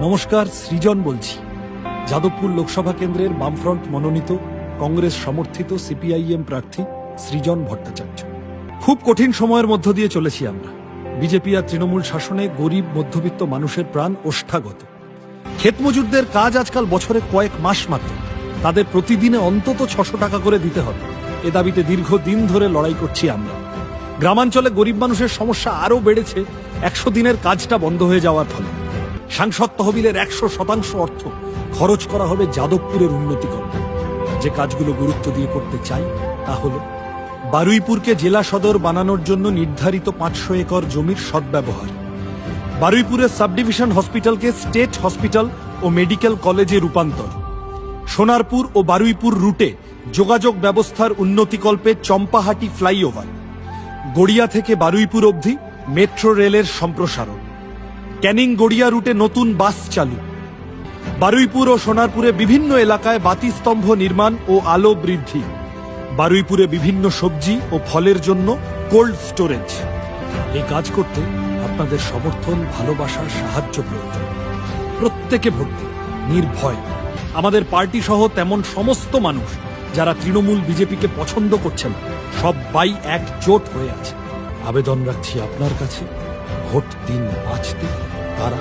নমস্কার, সৃজন বলছি। যাদবপুর লোকসভা কেন্দ্রের বামফ্রন্ট মনোনীত কংগ্রেস সমর্থিত সিপিআইএম প্রার্থী সৃজন ভট্টাচার্য। খুব কঠিন সময়ের মধ্য দিয়ে চলেছি আমরা। বিজেপি আর তৃণমূল শাসনে গরিব মধ্যবিত্ত মানুষের প্রাণ ওষ্ঠাগত। ক্ষেত মজুরদের কাজ আজকাল বছরে কয়েক মাস মাত্র, তাদের প্রতিদিনে অন্তত 600 টাকা করে দিতে হবে। এ দাবিতে দীর্ঘদিন ধরে লড়াই করছি আমরা। গ্রামাঞ্চলে গরিব মানুষের সমস্যা আরও বেড়েছে 100 দিনের কাজটা বন্ধ হয়ে যাওয়ার ফলে। সাংসদ তহবিলের 100% অর্থ খরচ করা হবে যাদবপুরের উন্নতিকরণে। যে কাজগুলো গুরুত্ব দিয়ে করতে চাই তা হল বারুইপুরকে জেলা সদর বানানোর জন্য নির্ধারিত 500 একর জমির সদ্ব্যবহার, বারুইপুরের সাবডিভিশন হসপিটালকে স্টেট হসপিটাল ও মেডিকেল কলেজে রূপান্তর, সোনারপুর ও বারুইপুর রুটে যোগাযোগ ব্যবস্থার উন্নতিকল্পে চম্পাহাটি ফ্লাইওভার, গড়িয়া থেকে বারুইপুর অবধি মেট্রো রেলের সম্প্রসারণ, ক্যানিং গড়িয়া রুটে নতুন বাস চালু, বারুইপুর ও সোনারপুরে বিভিন্ন এলাকায় বাতিস্তম্ভ নির্মাণ ও আলো বৃদ্ধি, বারুইপুরে বিভিন্ন সবজি ও ফলের জন্য কোল্ড স্টোরেজ। এই কাজ করতে আপনাদের সমর্থন, ভালোবাসা, সাহায্য প্রয়োজন। প্রত্যেকে ভোট দিন নির্ভয়। আমাদের পার্টি সহ তেমন সমস্ত মানুষ যারা তৃণমূল বিজেপিকে পছন্দ করছেন, সবাই একজোট হয়ে আছে। আবেদন রাখছি আপনার কাছে, ভোট দিন বাঁচতে তারা